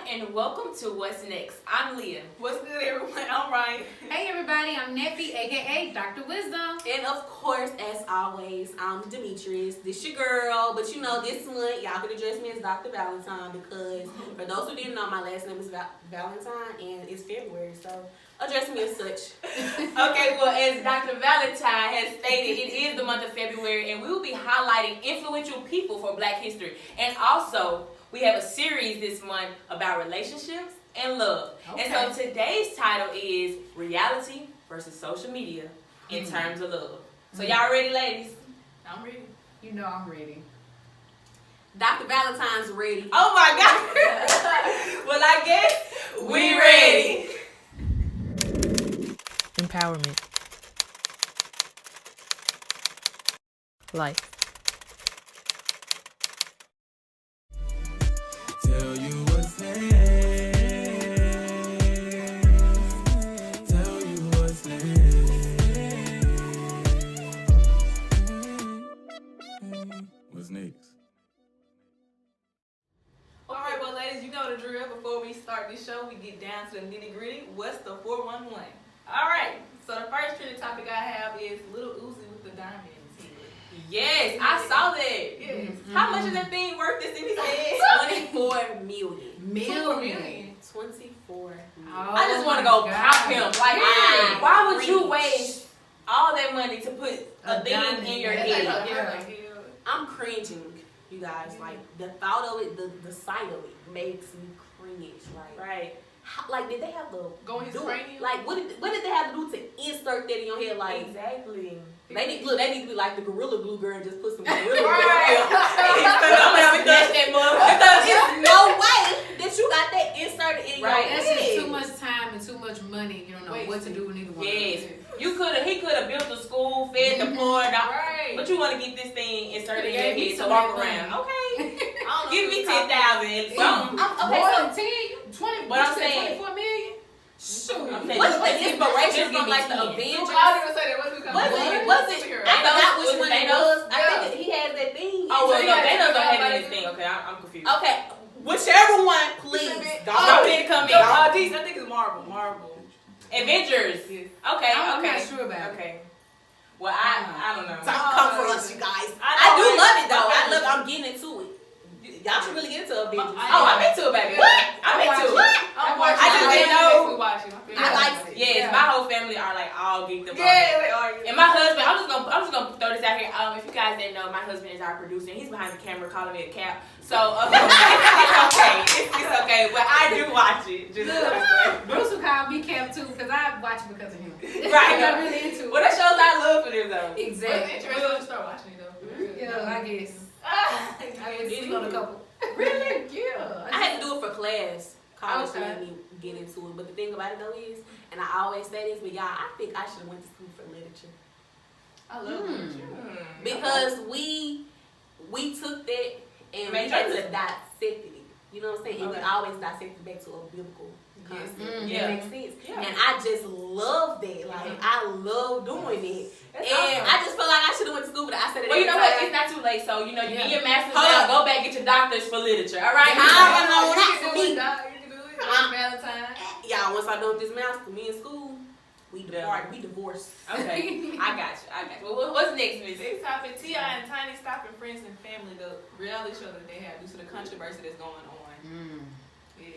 and welcome to What's Next. I'm Liyah. What's good, everyone? I'm Ry'n. Hey, everybody. I'm Neffy, aka Dr. Wisdom. And of course, as always, I'm Demetris. This your girl, but you know, this month y'all can address me as Dr. Valentine because for those who didn't know, my last name is Valentine and it's February, so address me as such. Okay, well, as Dr. Valentine has stated, it is the month of February, and we will be highlighting influential people for Black history. And also, we have a series this month about relationships and love. Okay. And so today's title is Reality versus Social Media in terms of love. So y'all ready, ladies? I'm ready. You know I'm ready. Dr. Valentine's ready. Oh my God. Well, I guess we ready. Empowerment. Life. Tell you what's next. Tell you what's next. What's next? All right, well, ladies, you know the drill. Before we start this show, we get down to the nitty gritty. What's the 411? All right, so the first trending topic I have is Little Uzi with the diamond in his head. Yes, I saw that. Yes. How much is that thing worth that's in his head? 24 million. 24 million. 24 million. I just want to go pop him. Like, Yeah. why would you waste all that money to put a thing in your That's head? like, I'm cringing, you guys. Like, the thought of it, the sight of it makes me cringe. Like, Right. like did they have to Go in his do cranium? like what did they have to do to insert that in your head? Like, Exactly. they need to be like the Gorilla Glue girl and just put some Gorilla Glue Right. on there. I'm gonna smash that motherfucker. Because there's no way that you got that inserted in Right. your That's head. just too much time and too much money. You don't know Wait, what to do with either one. Yes. He could have built a school, fed the poor, Right. but you want to get this thing inserted in your Yeah, give me head to some walk of that around. money. Okay. I don't know Give if me it's top- 10,000. Something. Okay, More so than 10, 20, But I'm saying- 24 million? shoot. I'm saying, What's the just inspiration give me from like the 10. Avengers? I was gonna say that. What's Was it? I forgot which one it was. I think that he had that thing. Oh, well, no, Yeah, they don't have everybody anything. Okay, I'm confused. Okay, whichever one, please. Don't come in. I think it's Marvel. Avengers. Yes. Okay, I'm okay. not sure about it. Okay. Well, I don't know. Come for us, you guys. I I do know. love it though. Okay. I'm getting into it. Y'all should really get into Avengers. Oh, I'm into it, baby. What? I'm into it. I'm I watching. just didn't know. I like it. Yes, my whole family are like all geeked up. on it. Yeah, they are. And my husband, I'm just gonna throw this out here. If you guys didn't know, my husband is our producer, and he's behind the camera calling me a cap. So it's okay, it's okay. But I do watch it. Just Bruce will call me Cap too because I watch it because of him. Right. I'm really into it. Well, that shows our love for them though. But it's Exactly. interesting to start watching it though. Yeah, I guess. I It guess on a is. couple. Really? Yeah. I had to do it for class. College Okay. made me get into it. But the thing about it though is, and I always say this, but y'all, I think I should have went to school for literature. I love it. Because we took that and we Made had choices. to dissect it. You know what I'm saying? And we Okay. always dissect it back to a biblical concept. Yeah. That makes sense. Yeah. And I just love that. Like, I love doing it. That's And awesome. I just feel like I should have went to school, but I said it Well, you know every what? time. It's not too late. So you get your master's Hold now. up. Go back get your doctors for literature. All right. I don't know You that can for do me. it, Doc. You can do it. On Valentine. Y'all, once I done with this master, me in school, we divorced. Okay. I got you. Well, what's next, Miss? Next topic: T.I. and Tiny stopping friends and family. The reality show that they have due to the controversy that's going on. Yeah.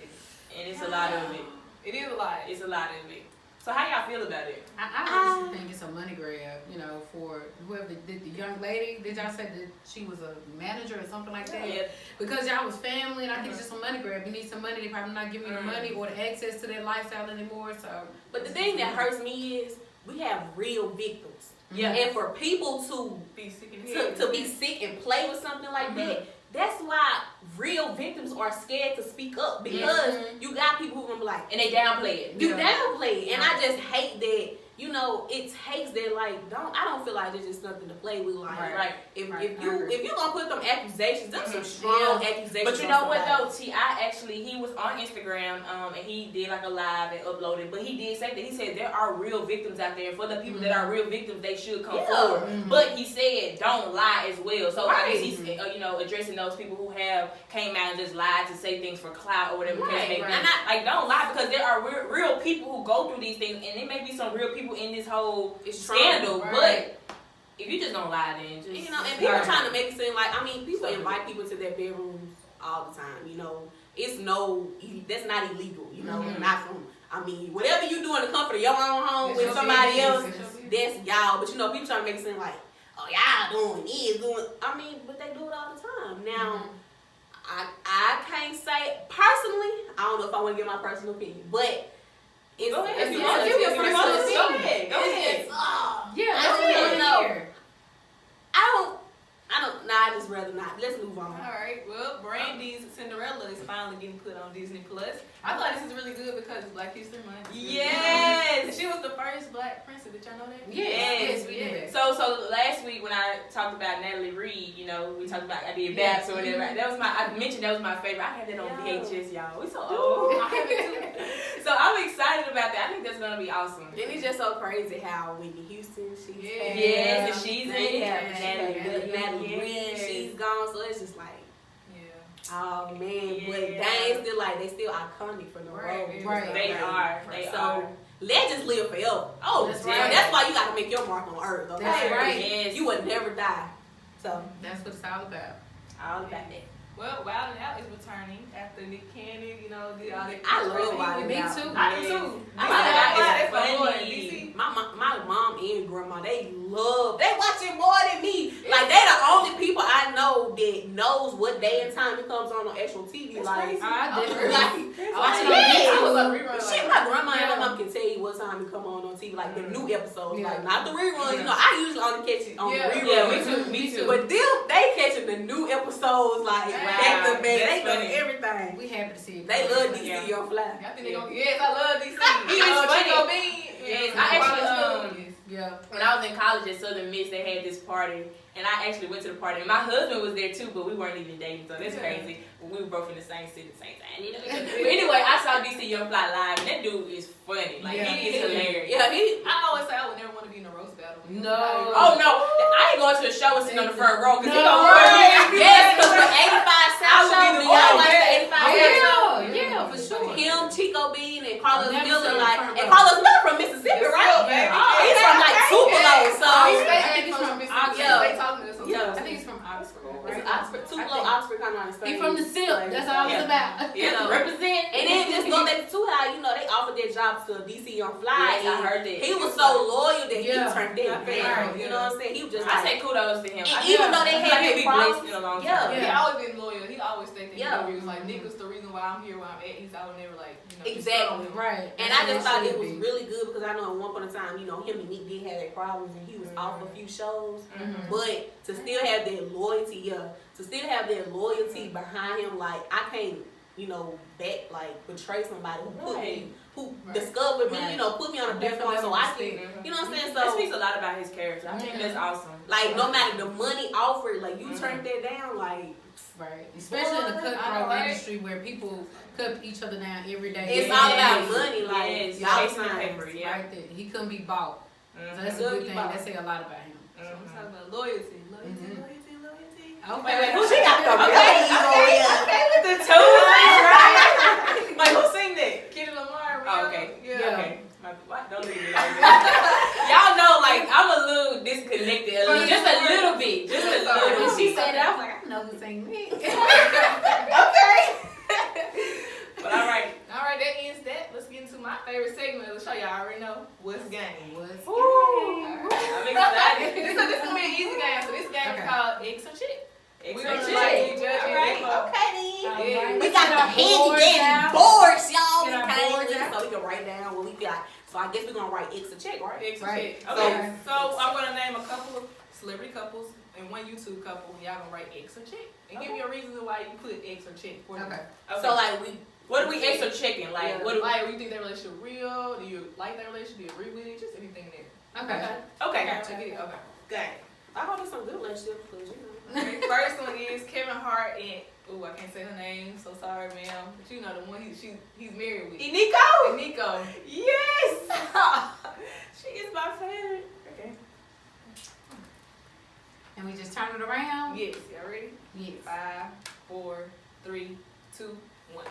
And it's a lot of it. It is a lot. It's a lot of it. So how y'all feel about it? I honestly think it's a money grab, for whoever the young lady. Did y'all say that she was a manager or something like that? Yeah. Because y'all was family, and I think it's just a money grab. You need some money. They probably not giving you the money or the access to that lifestyle anymore. So, But the thing that hurts me is we have real victims. Yeah. And for people to Be sick in the head. to be sick and play with something like that, that's why real victims are scared to speak up because you got people who gonna be like, And they downplay it. you downplay it. And I just hate that you know, it takes that, like, I don't feel like it's just something to play with. Like, Right. if Right. you gonna put them accusations, them some strong accusations. But you know on what somebody. though, he was on Instagram, and he did like a live and uploaded, but he did say that, he said there are real victims out there. For the people that are real victims, they should come forward. But he said don't lie as well. So I guess he's addressing those people who have came out and just lied to say things for clout or whatever. Right. And not like don't lie, because there are real people who go through these things, and there may be some real people in this whole scandal. But if you just don't lie, then just, you know, and people trying to make it seem like, I mean, people invite people to their bedrooms all the time. You know, that's not illegal. You know, not from. I mean, whatever you do in the comfort of your own home with somebody else, that's y'all. But you know, people trying to make it seem like, oh, y'all doing this, doing. I mean, but they do it all the time. Now, I can't say personally. I don't know if I want to give my personal opinion, but. Go ahead. Go ahead. I'd just rather not. Let's move on. Alright, well, Brandy's Cinderella is finally getting put on Disney Plus. I thought this is really good because it's Black History Month. Yes! She was the first Black princess. Did y'all know that? Yes, we did. So last week when I talked about Natalie Ry'n, you know, we talked about I did Babs or whatever. I mentioned that was my favorite. I had that on VHS, y'all. We so old. I have it too. So I'm excited about that. I think that's gonna be awesome. And it's just so crazy how Whitney Houston, she's Yes, and she's they in. have Natalie Ry'n, she's gone, so it's just like, oh man, but they still iconic for the role. Right. They are. So legends live forever. Oh, That's right. right. That's why you got to make your mark on earth. Okay? That's right. Yes. You would never die. So That's what it's all about. All about that. Well, Wild 'N Out is returning after Nick Cannon, you know, did all that. I love Wild 'N Me Out. too. I do too. Wild 'N Out is funny. DC. My mom and grandma, they watch it more than me. Like, they the only people I know that knows what day and time it comes on actual TV. Like, I did. like, Watch it on I was YouTube. on rerun. shit, my grandma and my mom can tell you what time it come on TV, like the new episodes, like not the reruns. You know, I usually only catch it on the reruns. Yeah, me too. But they catching the new episodes like back to back. They know funny. everything. We happy to see it. They love DC on Fly. I think they gonna, yes, I love DC. He was funny. Chico Bean. Yes, I actually Yeah. when I was in college at Southern Miss, they had this party, and I actually went to the party. And my husband was there too, but we weren't even dating, so that's crazy. We were both in the same city at the same time, you know. But anyway, I saw DC Young Fly live, and that dude is funny. Like, he is hilarious. Yeah, I always say I would never want to be in a roast battle. No. Oh no, I ain't going to a show and sitting on the front row because he No. gonna work. yes, because the 85 South show, do y'all watch the 85 South show? Yeah, for sure. Him, Chico Bean, and Carlos Never Miller, seen like, the front and row. Carlos Miller from Mississippi, right? Yeah. Oh, he's from like Tupelo, so I They think he's from Mississippi. Oxford. They talking to us. Yeah. I think he's from Oxford, it's right? Oxford, Tupelo, I Oxford, kind of on the same. He from the SIP. That's all it's about. Yeah, represent. And then just go back to how, you know, they offered their jobs to DC on Fly. Yes, I and heard that. He was so loyal that he Yeah. turned that I feel down. like, You know what I'm saying? He was just I like, say kudos to him. and I even though they feel had like he'll their be blessed problems, in a long yeah. time. He always been loyal. He always stayed there. Yeah. He was like, Nick was the reason why I'm here, where I'm at. He's I would never like, you know. Exactly. Right. And I just thought it was really good because I know at one point in time, you know, him and Nick did have their problems and he was off a few shows. But to still have that loyalty, to still have that loyalty behind him, like, I can't, you know, betray somebody who put me, who discovered me, you know, put me on a platform so I can, you know what I'm saying? That So, speaks a lot about his character. I think that's awesome. like, no matter the money offered, like, you turned that down, like, Right. Especially in the cutthroat Right. industry where people cut each other down every day. it's Yes. all about money, like, Yes. y'all Chasing the signs. paper, yeah. Right there. He couldn't be bought. So that's a Couldn't good be thing. bought. That say a lot about him. So I'm talking about loyalty. Mhm. Loyalty. Okay. Wait, Who she got the raise over here? with the two, right? Like, who sing that? Kenny Lamar. Oh, okay. Yeah. Okay. What? Don't leave me like that. Y'all know, like, I'm a little disconnected. Just a little bit. Just a little When bit. she said that, I was like, I know who sang me. But all right. All right, that ends that. Let's get into my favorite segment of the show. Y'all already know what's game. What's I'm excited. This is gonna be an easy game. So this game is Okay. called X or Chick. We're gonna Extra like check. each other. All right. Okay, then. Alright. We got the handy boards dandy out. boards, y'all. Get our We came boards with, out. so we can write down what we got. So I guess we're gonna write X a check, right? X or Right. Chick. Okay. Okay. So I'm gonna name a couple of celebrity couples and one YouTube couple. Y'all gonna write X or Chick and give me a reason why you put X or Chick for them. Okay. Okay. So like What do we extra checking? Like, Yeah, what do like, do you think that relationship real? Do you like that relationship? Do you agree with it? Just anything there. Okay. Okay. Okay. Got it. I hope it's some good relationship because you know. Okay, first one is Kevin Hart and I can't say her name, so sorry, ma'am. But you know the one he's married with. Nico. And Nico. Yes. She is my favorite. Okay. And we just turn it around? Yes, y'all ready? Yes. 5, 4, 3, 2, 1.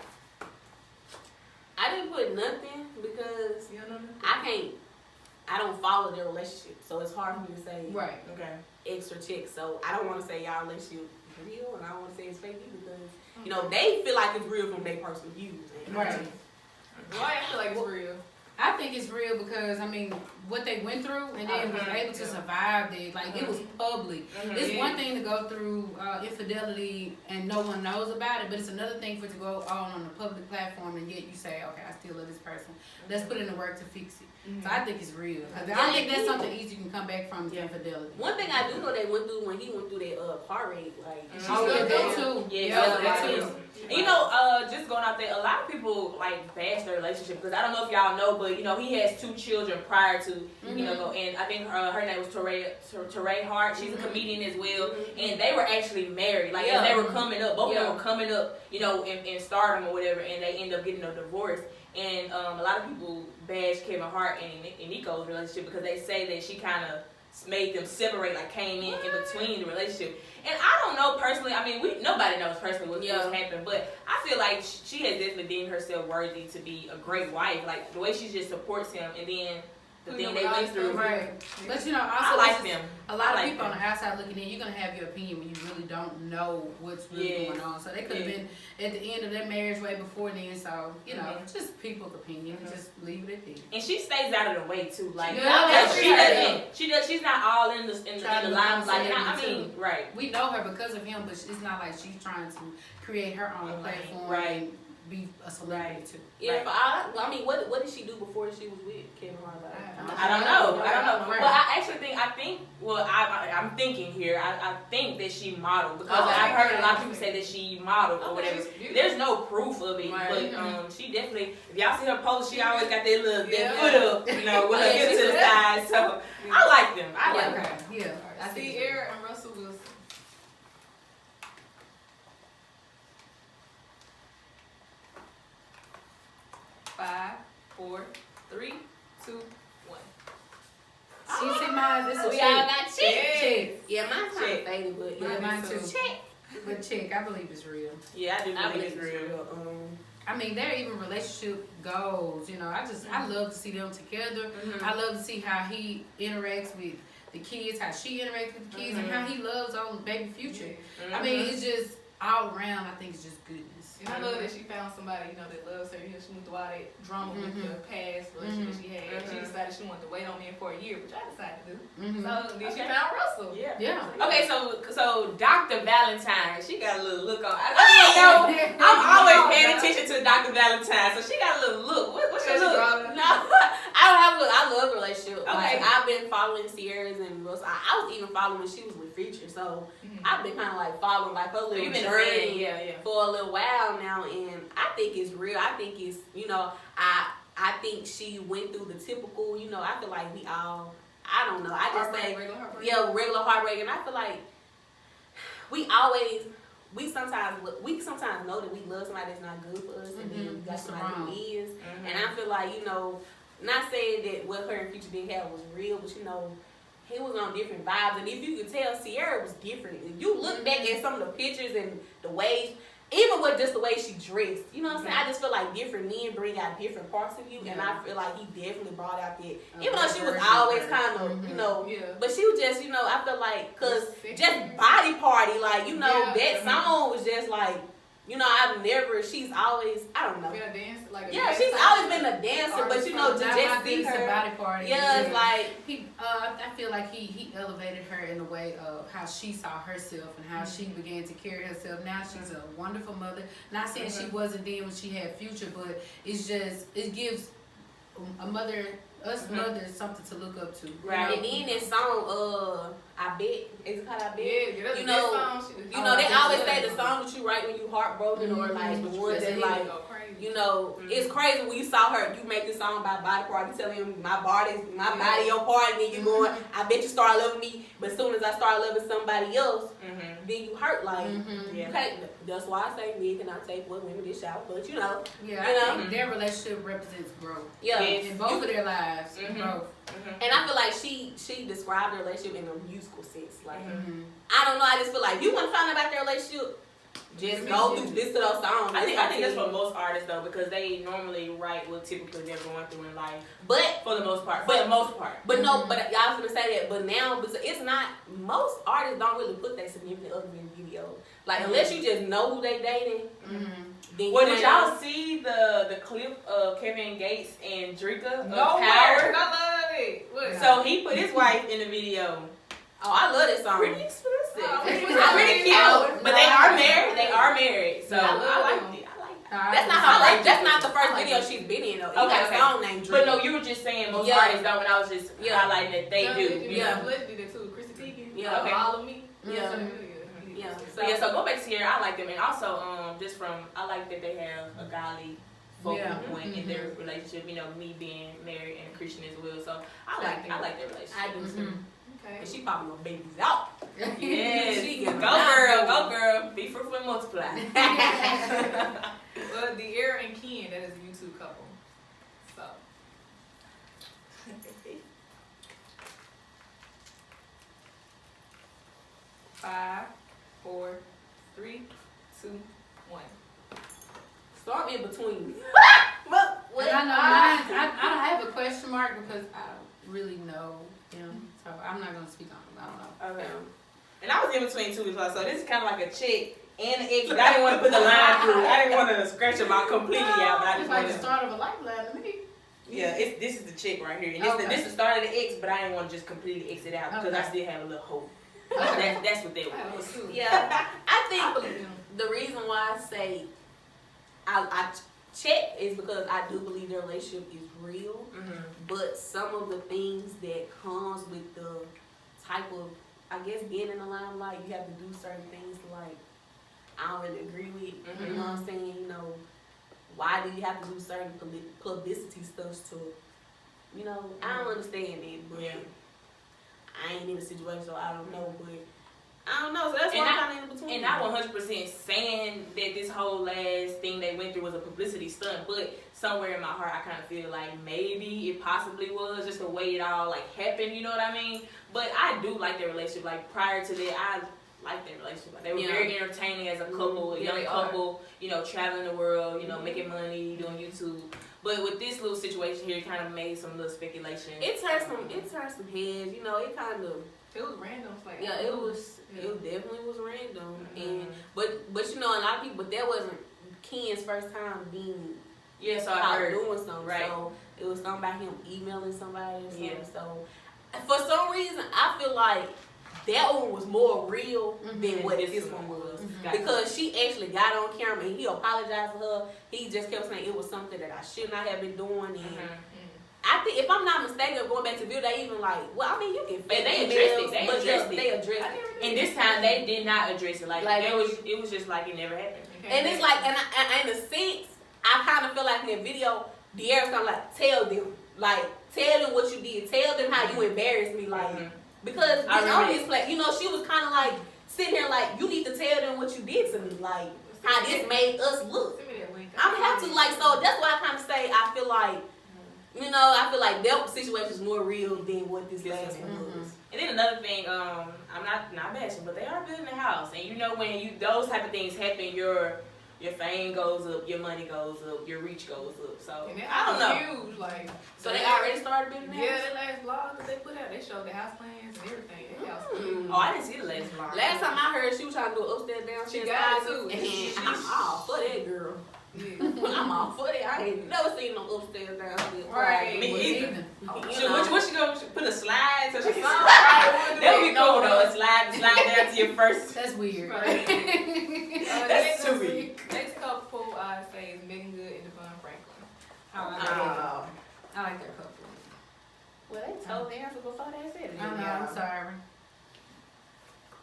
I didn't put nothing because You don't know I don't follow their relationship, so it's hard for me to say Right. Okay. extra check. So I don't want to say y'all relationship real, and I don't want to say it's fake either because you know they feel like it's real from their personal views. And Right. Why I feel like it's real? I think it's real because, I mean, what they went through and then was able to survive it, like, it was public. It's one thing to go through infidelity and no one knows about it, but it's another thing for it to go on a public platform and yet you say, okay, I still love this person. Let's put in the work to fix it. So I think it's real. I think that's something easy you can come back from is infidelity. one thing I do know they went through when he went through that car rape, like Oh, yeah, that too. Yeah, that right. too. And you know, just going out there, a lot of people like bash their relationship because I don't know if y'all know, but you know, he has 2 children prior to you know, and I think her name was Teray Hart. She's a comedian as well, and they were actually married. Like as they were coming up, both of them were coming up, you know, in stardom or whatever, and they end up getting a divorce. And a lot of people bash Kevin Hart and Nico's relationship because they say that she kind of made them separate, like came in between the relationship. And I don't know personally. I mean, nobody knows personally what's happened, but I feel like she has definitely deemed herself worthy to be a great wife. Like the way she just supports him, and then the thing they went through. Right. But you know, also I like them. A lot I of like people them. on the outside looking in, you're gonna have your opinion when you really don't know what's really going on. So they could have been at the end of their marriage way before then. So you know, just people's opinion. Just leave it at that. And she stays out of the way too. Like Yeah, she does. She's not all in the limelight. Like, I mean, right. We know her because of him, but it's not like she's trying to create her own platform and be a celebrity too. Yeah, but I mean, what did she do before she was with Kevin Hart? I don't know. Well, I think. Well, I'm thinking here. I think that she modeled because I've heard a lot of people say that she modeled or whatever. There's no proof of it, but she definitely. If y'all see her post, she always got that little that foot up, you know, with her hips to the side. So I like them. I like them. Yeah. I see Eric and Russell Wilson. 5, 4, 3, 2, 1. She see mine. This is We all got check. Check. Yeah, mine's kind of faded, but Yeah, mine too. Check. But check, I believe it's real. Yeah, I do I believe believe it's real. I mean, their even relationship goals, you know, I love to see them together. I love to see how he interacts with the kids, how she interacts with the kids, and how he loves on baby Future. I mean, it's just all around, I think it's just goodness. And I love that she found somebody, you know, that loves her. You know, she went through all that drama with the past relationship she had. She decided she wanted to wait on me for a year, which I decided to do. So then she found Russell. Yeah. Okay, so Dr. Valentine, she got a little look on. I'm always paying attention to Dr. Valentine, so she got a little look. What's your look? No, I don't have a look. I love the relationship. Okay. Like, I've been following Sierra's and Russell. I was even following when she was with Future, so I've been kind of like following like her little journey for a little while now, and I think it's real. I think it's, you know, I think she went through the typical, you know, I feel like we all, I don't know, I just say, regular heartbreak. regular heartbreak, and I feel like we sometimes know that we love somebody that's not good for us, and then we got somebody who is, and I feel like, you know, not saying that what her and Future didn't have was real, but you know, he was on different vibes, and if you could tell, Sierra was different. If you look back at some of the pictures and the way, even with just the way she dressed, you know what I'm saying? I just feel like different men bring out different parts of you, and I feel like he definitely brought out that, even though she was always kind of, you know, but she was just, you know, I feel like, cause just body party, like, you know, that song was just like, you know, she's always, I don't know. Been a dance, like She's always been a dancer, but you know, to just see her. Body party. Yeah, it's like, I feel like he elevated her in the way of how she saw herself and how she began to carry herself. Now she's a wonderful mother. Not saying she wasn't then when she had Future, but it's just, it gives a mother us mothers something to look up to. Right. And then that song, I Bet, is it called I Bet? Yeah, that's You a know, good song. You know, they always say the song that you write when you heartbroken or like the ones that like, Go crazy. you know, it's crazy when you saw her, you make this song about body part, you telling him my body your part, and then you going, I bet you start loving me, but as soon as I start loving somebody else, then you hurt like, okay, that's why I say men cannot take what women dish out, but you know. Yeah, you I know? think their relationship represents growth. Yeah. In both of their lives, growth. And I feel like she described her relationship in a musical sense. Like, I don't know, I just feel like, you want to find out about their relationship, just go through, listen to those songs. I think that's for most artists though, because they normally write what typically they're going through in life. But For the most part. But no, but y'all was gonna say that. But now, because it's not. Most artists don't really put their significant other in video. Like unless you just know who they dating. Then Well, you did might y'all not- see the clip of Kevin Gates and Drika? No of Power. Power? I love it. What? So he put his wife in the video. Oh, I love that song. Pretty explicit. Oh, Pretty pretty cute. cute. But they are married. They are married. So I I love liked it. I liked it. That's not her. Like, that's not the first video she's been in though. He got a song named Dream. But no, you were just saying most Yeah. artists don't, and I was just highlighting that they do. Yeah. Blake did it too. Chrissy Teigen. Yeah. Okay. All of me. Yeah. Yeah. So go back to here. I like them, and also just from I like that they have a godly focal point in their relationship. You know, me being married and Christian as well. So I like their relationship. I do too. Okay. And she popping no babies out. Yes, She go can girl, be fruitful and multiply. Well, the Era and Ken, that is a YouTube couple. So. 5, 4, 3, 2, 1. Start in between. And I know mine, I have a question mark because I don't really know him, so I'm not gonna speak on him. I don't know. Okay. And I was in between two as well, so this is kind of like a chick and an ex, but I didn't want to put the line through. I didn't want to scratch them out completely out, but I It's just like wanted the to. start of a lifeline to me. Yeah, this is the chick right here, and this is the start of the ex, but I didn't want to just completely exit out because I still have a little hope. That's what they was. Yeah, I think the reason why I say I check is because I do believe their relationship is real, but some of the things that comes with the type of, I guess, being in the limelight, you have to do certain things like I don't really agree with. You know what I'm saying? You know, why do you have to do certain publicity stuff to, you know, I don't understand it, but I ain't in a situation, so I don't know, but I don't know, so that's why I'm kind of in between. And not 100% saying that this whole last thing they went through was a publicity stunt, but somewhere in my heart I kind of feel like maybe it possibly was just the way it all like happened, you know what I mean? But I do like their relationship. Like prior to that, I liked their relationship. Like, they were very entertaining as a couple, a young couple, you know, traveling the world, you know, making money, doing YouTube. But with this little situation here, it kind of made some little speculation. It turned some heads, you know, it kind of. It was random. Like, Yeah, it definitely was random, and but you know, a lot of people, but that wasn't Ken's first time being so I heard doing something. right. So it was something about him emailing somebody or something. So for some reason, I feel like that one was more real than what this one was, because she actually got on camera and he apologized to her. He just kept saying it was something that I should not have been doing, and I think, if I'm not mistaken, going back to video, they even like, well, I mean, you can fake they emails, addressed it. but they addressed it. And this time they did not address it. Like it was just like it never happened. And it's like, and in a sense, I kind of feel like in that video, De'Ara's kind of like, tell them what you did, tell them how you embarrassed me, like, because on this play, you know, she was kind of like sitting here like, you need to tell them what you did to me, like how this made us look. I'm gonna have to, like, so that's why I kind of say I feel like, you know, I feel like that situation is more real than what this last one was. And then another thing, I'm not bashing, but they are building a house, and you know, when those type of things happen, your fame goes up, your money goes up, your reach goes up. So I don't know. Huge, like, So they already started building the house? Yeah, the last vlog that they put out, they showed the house plans and everything. That house Oh, I didn't see the last vlog. Last time I heard, she was trying to do upstairs, downstairs. She got it too. And I'm all for that, girl. I'm all for that. I ain't never seen no upstairs, downstairs. Right. Me either. You know. What you gonna put a slide so she can that would be cool though. A slide down to your first. That's weird. Right. That's too weird. Next couple I say is Megan Good and Devon Franklin. I like that couple. Well, they told the answer before they said it. I know, I'm sorry.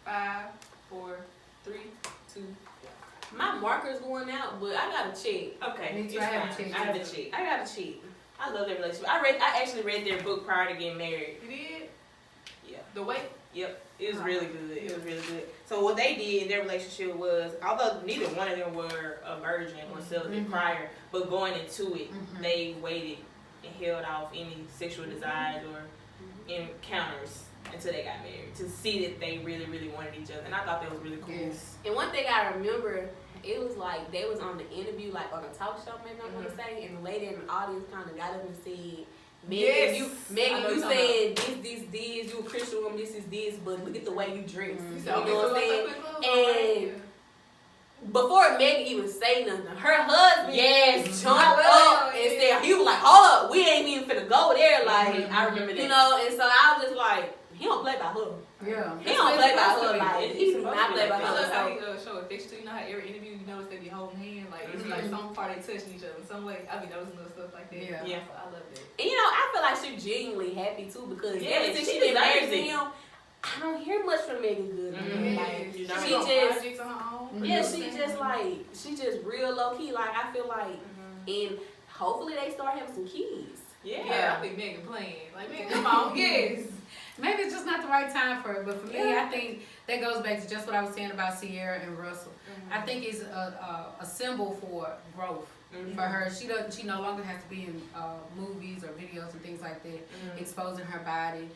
5, 4, 3, 2. My marker's going out, but I gotta check. Okay, Me too. it's I have fine. a check. I have a check. I gotta check. I love their relationship. I actually read their book prior to getting married. You did? Yeah. The weight? Yep, it was really good. It was really good. So what they did in their relationship was, although neither one of them were a virgin or celibate prior, but going into it, they waited and held off any sexual desires or encounters until they got married to see that they really, really wanted each other. And I thought that was really cool. Yes. And one thing I remember, it was like they was on the interview, like on a talk show, maybe I'm gonna say, and the lady in the audience kind of got up and said, Megan, you said this, you a Christian woman, this is this, but look at the way you dress. You know what I'm saying? And before Megan even say nothing, her husband jumped up and said, he was like, hold up, we ain't even finna go there. Like, I remember that. you know, and so I was just like, he don't play by her. Yeah. He don't play by her. Like, he do not play by I love how her. he show affection. You know how every interview you notice they be holding hands, like it's like some part they touching each other in some way. I be noticing little stuff like that. Yeah. So I love that. And you know, I feel like she's genuinely happy too because ever since she she been married deserves to it. him, I don't hear much from Megan Good. Like, You she know, just, projects on her own. she just real low key. Like I feel like, and hopefully they start having some kids. Yeah, I think Megan playing. Like, Megan, come on, yes. Maybe it's just not the right time for it, but for me, I think that goes back to just what I was saying about Sierra and Russell. I think it's a symbol for growth for her. She no longer has to be in movies or videos and things like that, exposing her body.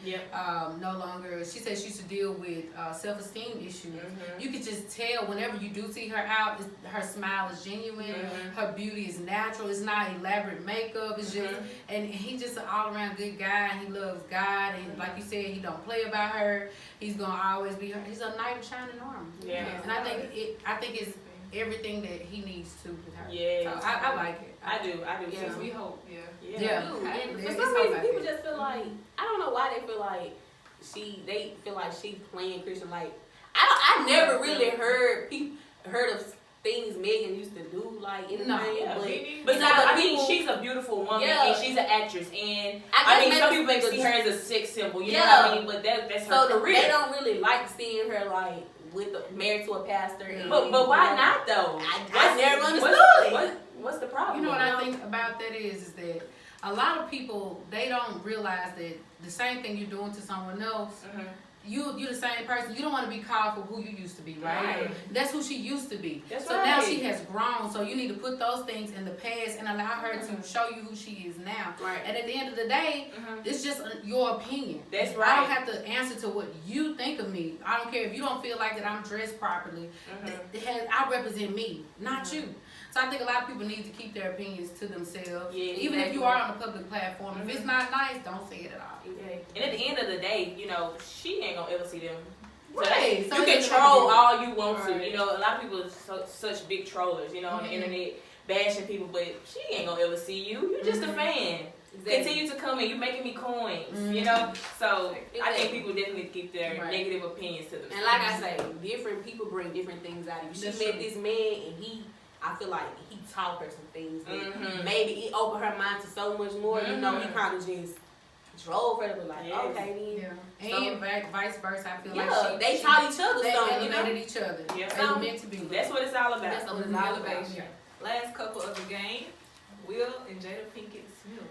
No longer, she said she used to deal with self-esteem issues. You could just tell whenever you do see her out, her smile is genuine, her beauty is natural, it's not elaborate makeup, it's just, and he's just an all-around good guy. He loves God, and like you said, he don't play about her. He's gonna always be her. He's a knight of shining armor. And I think it's everything that he needs to with her. So I like it. I do Yes, too. we hope. Yeah. And for some reason, people just feel like, I don't know why they feel like they feel like she's playing Christian. Like I never really heard of things Megan used to do, like anything. But I mean, she's a beautiful woman and she's an actress, and I mean, some people may see her as a sex symbol. You know what I mean? But that's her career. They don't really like seeing her like married to a pastor. And, but why not though? I never understood. What's the problem? You know what I think about that is that a lot of people, they don't realize that the same thing you're doing to someone else, you're the same person. You don't want to be called for who you used to be, right? That's who she used to be. So now she has grown, so you need to put those things in the past and allow her to show you who she is now. And at the end of the day, it's just your opinion. That's right. I don't have to answer to what you think of me. I don't care if you don't feel like that I'm dressed properly. I represent me, not you. So I think a lot of people need to keep their opinions to themselves. Even if you are on a public platform. If it's not nice, don't say it at all. And at the end of the day, you know, she ain't gonna ever see them. Right. So you can troll all you want to. You know, a lot of people are such big trollers, you know, on the internet, bashing people, but she ain't gonna ever see you. You're just a fan. Continue to come in. You're making me coins, you know? So I think people definitely keep their negative opinions to themselves. And like I say, different people bring different things out of you. She met this man and I feel like he taught her some things that maybe it opened her mind to so much more. You know, he kind of just drove her to be like, okay then. And vice versa, I feel like they taught each other they something, you know? elevated each other. They were meant to be. That's what it's all about. That's what it's all about. Elevation. Last couple of the game, Will and Jada Pinkett Smith.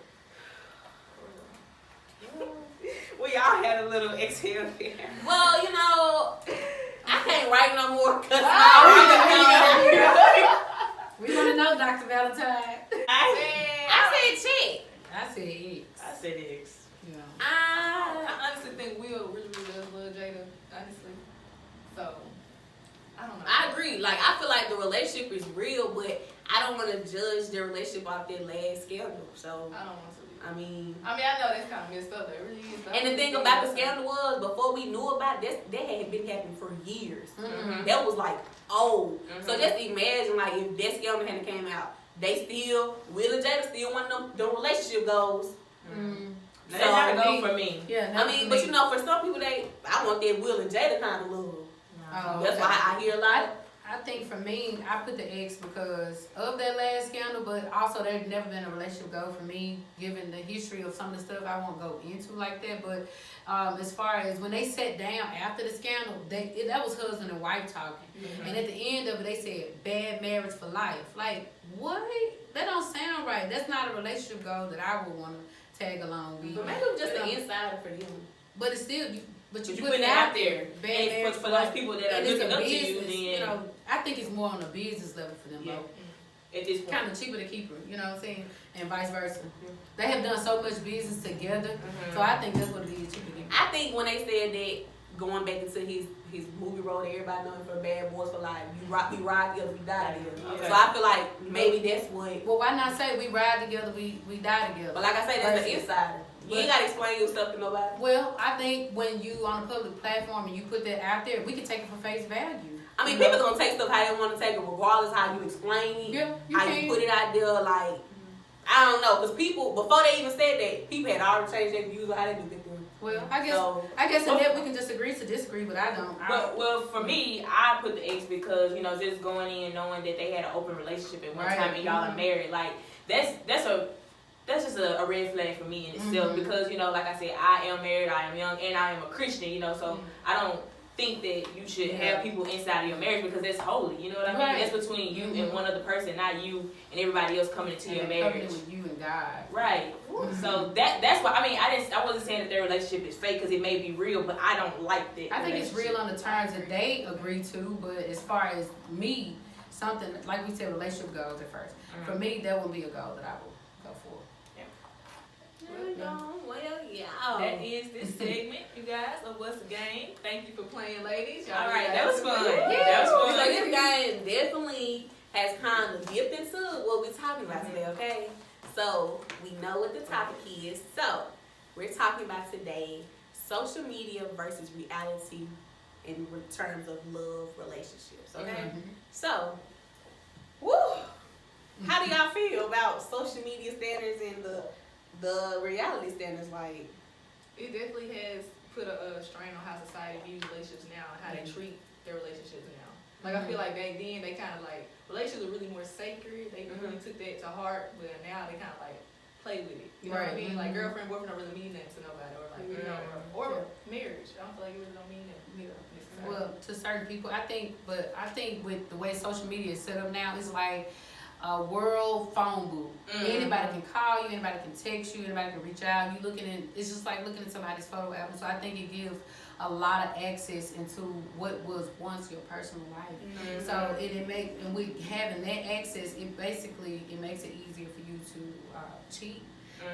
We all had a little exhale here. Well, you know, I can't write no more because We want to know, Dr. Valentine. I said chick. I said X. I said X. Yeah. I honestly think Will really does love Jada, honestly. So, I don't know. I agree. Like, I feel like the relationship is real, but I don't want to judge their relationship off their last scandal. So, I don't want to. I mean, I know that's kind of messed up. That really is. And the thing about the scandal was, before we knew about it, that had been happening for years. That was like old. So just imagine, like, if that scandal hadn't came out, Will and Jada still want them relationship goals. That's not a goal for me. Yeah, I mean, but you know, for some people, I want that Will and Jada kind of love. That's why I hear a lot. I think for me, I put the X because of that last scandal, but also there's never been a relationship goal for me, given the history of some of the stuff I won't go into like that. But as far as when they sat down after the scandal, that was husband and wife talking. Mm-hmm. And at the end of it, they said, bad marriage for life. Like, what? That don't sound right. That's not a relationship goal that I would want to tag along with. But maybe it was just an insider for them. But it's still... But you put it out there. Bad and for those people that are looking up to you, then you know, I think it's more on a business level for them. Yeah. Though. At this point, kind of cheaper to keep her. You know what I'm saying? And vice versa. They have done so much business together, so I think that's what it is. Cheaper to keep her. I think when they said that, going back into his movie role that everybody knows for Bad Boys for Life, we ride together, we die together. Okay. So I feel like maybe that's what. Well, why not say we ride together, we die together? But like I say, that's the insider. You ain't gotta explain yourself to nobody. Well, I think when you on a public platform and you put that out there, we can take it for face value. I mean, people gonna take stuff how they want to take it, regardless how you explain it, Yeah, you put it out there. Like, I don't know, because people before they even said that, people had already changed their views on how they do things. Well, I guess in that we can just agree to disagree, but I don't. Well, for me, I put the X because just going in knowing that they had an open relationship at one time and y'all are married, like that's just a red flag for me in itself because, like I said, I am married, I am young, and I am a Christian, so I don't think that you should have people inside of your marriage because that's holy, you know what I mean? Right. That's between you and one other person, not you and everybody else coming into your marriage. With you and God. Right. So that's why, I wasn't saying that their relationship is fake because it may be real, but I don't like that. I think it's real on the terms that they agree to, but as far as me, something, like we said, relationship goals at first. For me, that wouldn't be a goal that I would go for. That is this segment, you guys, of What's the Game. Thank you for playing, ladies. All right, that was fun. Yeah. That was fun. So this game definitely has kind of dipped into what we're talking about today, okay? So we know what the topic is. So we're talking about today social media versus reality in terms of love relationships, okay? So, how do y'all feel about social media standards and the reality standards? Like, it definitely has put a strain on how society views relationships now and how they treat their relationships now. Like, I feel like back then they kind of like, relationships were really more sacred. They really took that to heart, but now they kind of like play with it. You know what I mean? Like, girlfriend, boyfriend don't really mean that to nobody, or like, or marriage. I don't feel like it really don't mean that. Well, to certain people, I think with the way social media is set up now, it's like a world phone booth. Anybody can call you, anybody can text you, anybody can reach out. It's just like looking at somebody's photo album. So I think it gives a lot of access into what was once your personal life. So with having that access, it makes it easier for you to cheat.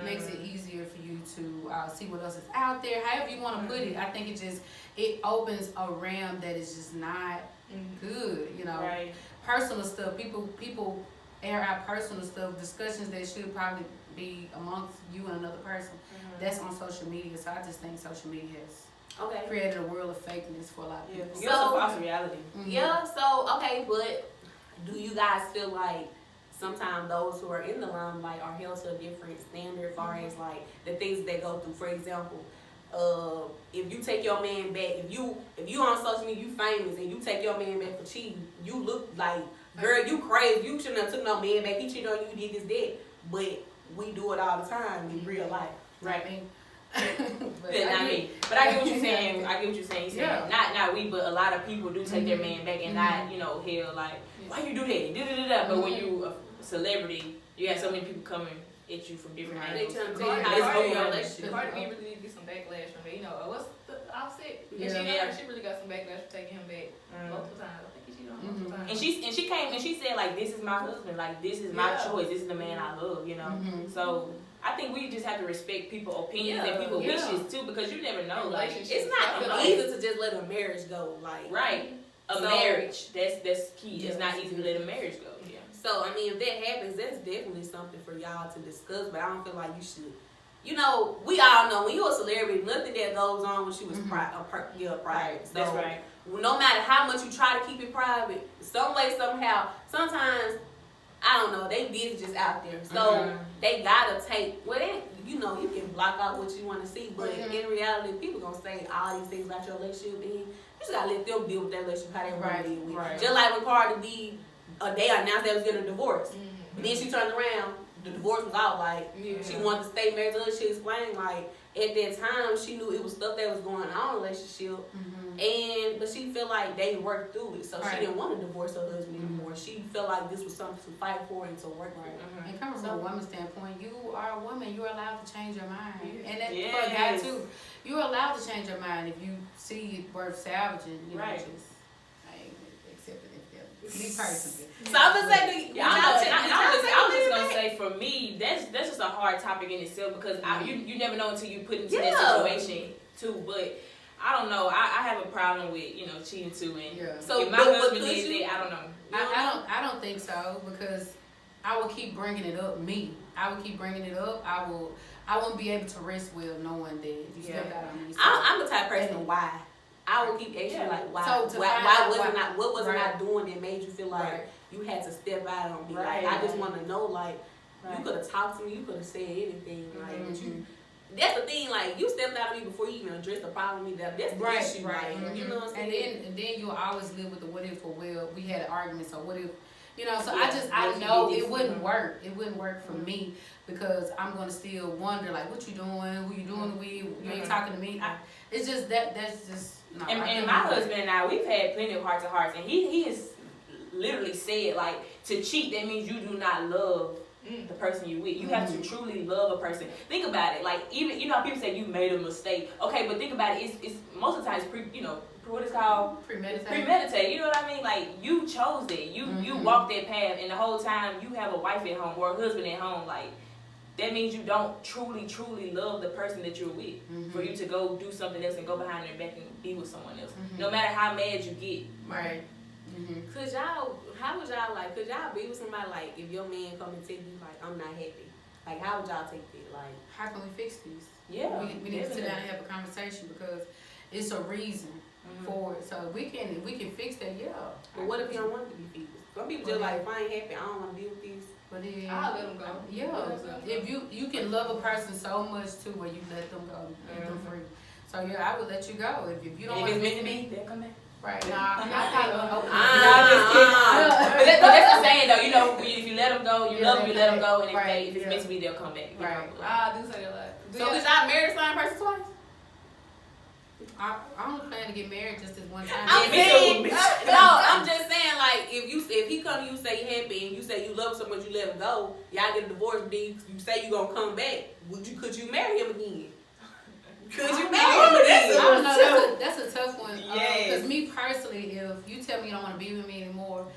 Makes it easier for you to see what else is out there. However you want to put it, I think it opens a realm that is just not good. Right. Personal stuff. People air out personal stuff. Discussions that should probably be amongst you and another person. That's on social media. So I just think social media has created a world of fakeness for a lot of people. So, it's a false reality. Yeah. So but do you guys feel like sometimes those who are in the limelight are held to a different standard as far as like the things they go through? For example, if you take your man back, if you on social media, you famous, and you take your man back for cheating, you look like, girl, you crazy. You shouldn't have took no man back. He cheated on you, did this, that. But we do it all the time in real life. Right. But I get what you're saying. You saying not we, but a lot of people do take their man back and not hell like, why you do that? But when you a celebrity, you have so many people coming at you from different angles. Cardi B really need to get some backlash from it. What's the Offset? She really got some backlash for taking him back multiple times. I think she done multiple times. And she came and she said like, this is my husband, like this is my choice, this is the man I love, So I think we just have to respect people's opinions and people's wishes too, because you never know. Like, it's not easy to just let a marriage go. Like, marriage. That's key. It's not easy to let a marriage go. Yeah. So I mean, if that happens, that's definitely something for y'all to discuss. But I don't feel like you should. We all know when you're a celebrity, nothing that goes on when she was private. So, that's right. No matter how much you try to keep it private, some way, somehow, sometimes, I don't know, they business just out there. So they gotta take, you can block out what you want to see, but in reality, people gonna say all these things about your relationship, and just gotta let them deal with that relationship how they want to deal with. Right. Just like when Cardi B, they announced they was getting a divorce. But then she turned around, the divorce was out, like, she wanted to stay married to her. She explained, like, at that time, she knew it was stuff that was going on in the relationship. But she felt like they worked through it. So she didn't want to divorce her husband anymore. She felt like this was something to fight for and to work for. And coming from a woman's standpoint, you are a woman. You're allowed to change your mind. And that's for a guy, too. You're allowed to change your mind if you see it worth salvaging. You know, just, I ain't accepting it. Me personally. So I'm gonna say, I was just gonna say, for me, that's just a hard topic in itself because you never know until you put into that situation too. But I don't know. I have a problem with cheating too, and so if my husband did that, I don't know. I don't think so because I will keep bringing it up. I will keep bringing it up. I won't be able to rest well knowing that you stepped out on me. So, I'm the type of person. Why? I will keep asking like why? So What was I doing that made you feel like you had to step out on me? Like I just want to know like you could have talked to me, you could have said anything like but you. That's the thing, like you stepped out on me before you even addressed the problem with me. That's the issue, like you know what I'm saying. And then you'll always live with the what if or well. We had an argument, so what if So I know it wouldn't work. It wouldn't work for me because I'm gonna still wonder like what you doing, who you doing with, you ain't talking to me. It's just that's just. No, and my husband and I, we've had plenty of heart to hearts, and he has literally said like to cheat that means you do not love the person you with. You have to truly love a person. Think about it. Like even people say you made a mistake. Okay, but think about it. It's most of the time what it's called premeditated. You know what I mean? Like you chose it. You walked that path, and the whole time you have a wife at home or a husband at home. Like that means you don't truly love the person that you're with. For you to go do something else and go behind their back and be with someone else, no matter how mad you get. Right. How would y'all like? Could y'all be with somebody like if your man come and tell you like I'm not happy? Like how would y'all take that? Like how can we fix these? Yeah, we need to sit down and have a conversation because it's a reason for it. So we can fix that. Yeah. But what if you don't want it to be fixed? Some people just like if I ain't happy, I don't want to deal with this. But then I'll let them go. Yeah. If you can love a person so much too, where you let them go, let them free. So I would let you go if you don't. If want it's meant to be, they'll come back. Right. Nah, I kind of open. Just kidding. But that's the saying though. If you let them go, you love them, you let them go, and if it's meant to be, they'll come back. Right. I do say that a lot. So did y'all marry the same person twice? I only plan to get married just this one time. I'm just saying like if he come to you say he happy and you say you love someone, you let him go, y'all get a divorce, then you say you gonna come back. Could you marry him again? Could you marry him again? I don't know. That's a tough one. Yes. Because me personally, if you tell me you don't want to be with me anymore,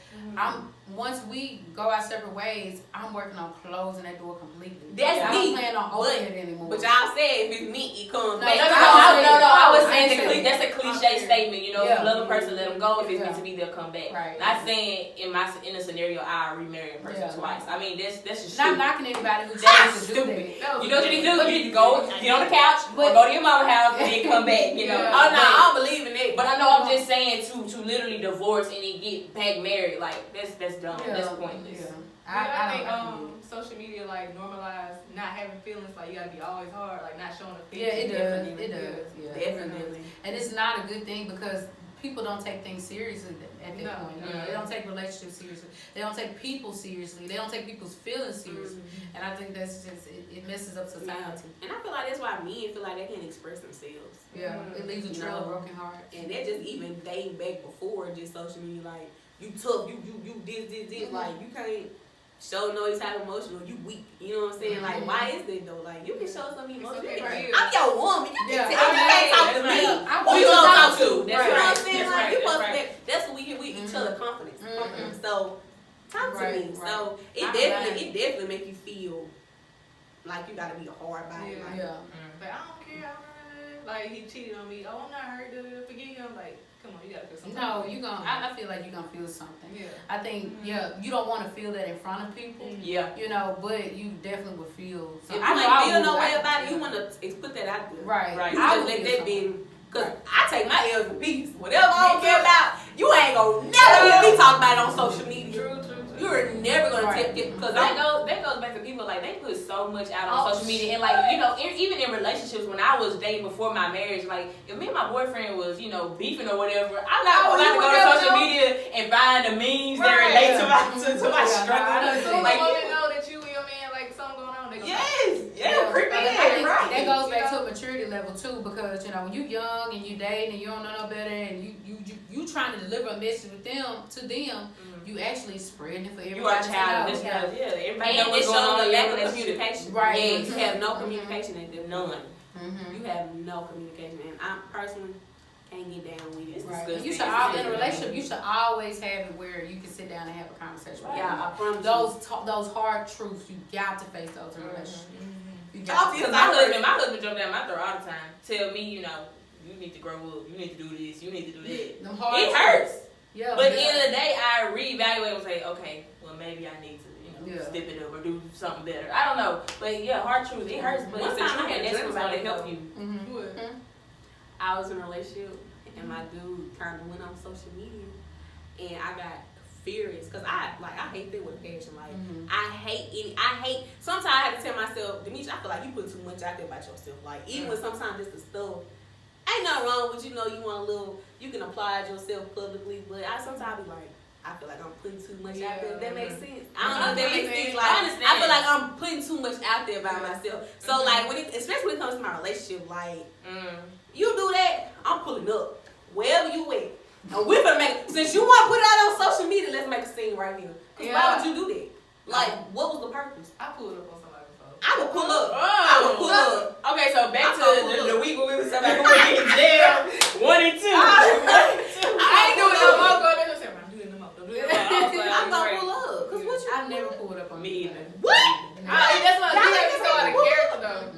once we go our separate ways, I'm working on closing that door completely. That's I me. don't plan on opening it anymore. But y'all said if it's me, it comes back. No. I was saying that's a cliche statement. If you love a person, let them go. If it's meant to be, they'll come back. Right. Not saying in a scenario I'll remarry a person twice. I mean that's just not stupid. knocking anybody who chooses to do that. You know what you need to do? You need to go get on the couch or go to your mama's house and then come back. Oh no, I don't believe in that. But I know I'm just saying to literally divorce and then get back married, like that's dumb. That's pointless. Yeah. I think social media like normalize not having feelings. Like you gotta be always hard, like not showing a feeling. Yeah, it does. It does. Yeah, definitely. And it's not a good thing because people don't take things seriously at that point. They don't take relationships seriously. They don't take people seriously. They don't take people's feelings seriously. And I think that's just it messes up society. And I feel like that's why men feel like they can't express themselves. Yeah, it leaves a trail of broken hearts. And that just even dating back before just social media, like you tough, you this, like you can't show no type of emotion or you weak. You know what I'm saying? Like why is that though? Like you can show some emotion. I'm your woman. You can't talk to me. Who you gonna talk to? You know what I'm saying? Like you supposed to. That's what we give each other confidence. So talk to me. So it definitely make you feel like you gotta be a hard body. But I don't care. Like he cheated on me. Oh, I'm not hurt. Forgive him. Like, come on, you gotta feel something. No, you gonna. I feel like you gonna feel something. Yeah. I think you don't want to feel that in front of people. Yeah. But you definitely would feel. If you ain't feel no way about it, you want to put that out there. Right. You just let that be. Cause I take my L's in peace. Whatever I don't care about, you ain't gonna never hear me talk about it on social media. True. You you're never gonna Right. tip because That goes back to people like they put so much out on social media and like even in relationships when I was dating before my marriage, like if me and my boyfriend was beefing or whatever, I'm not about to go to social media and find the memes that relate to my struggle. So Like, women know that you and your man like something going on. They gonna creep in, right? That goes back to a maturity level too, because when you young and you date and you don't know no better, and you trying to deliver a message to them, you actually spreading it for everybody. You are childish, to know. everybody and know it what's shows going on the in lack your of relationship. communication. Right. Yes, you have no communication at them. None. You have no communication, and I personally can't get down with it. Right. You should in a relationship. You should always have it where you can sit down and have a conversation. Right. Yeah, I promise. Those hard truths, you got to face those in a relationship. You Because got to. my husband jump down my throat all the time. Tell me, you need to grow up. You need to do this. You need to do that. Them hard It truths. hurts. Yeah. But at the end of the day, I reevaluate and say, okay, well maybe I need to, step it up or do something better. I don't know, but yeah, hard truth, it hurts, but it's the truth, and that's what's gonna help you. I was in a relationship, and my dude kind of went on social media, and I got furious because I hate that with a passion. Like I hate. Sometimes I have to tell myself, Demetris, I feel like you put too much out there about yourself. Like even when sometimes it's the stuff. Ain't nothing wrong with you want a little. You can apply it yourself publicly, but I sometimes be like, I feel like I'm putting too much out there. If that makes sense. I don't know if that makes sense. Like I feel like I'm putting too much out there by myself. So like especially when it comes to my relationship, like you do that, I'm pulling up wherever you at. And we're gonna make since you want to put it out on social media, let's make a scene right here. Cause why would you do that? Like what was the purpose? I pulled up on somebody before. I would pull up. I would pull up. Okay, so back to the week when we was talking about who was in jail. 1 and 2. I ain't doing no more. Go there and say, I'm doing no more. I'm gonna pull up. Cause what you? I've never pulled up on Me either. What? That's why you have to go out of character though.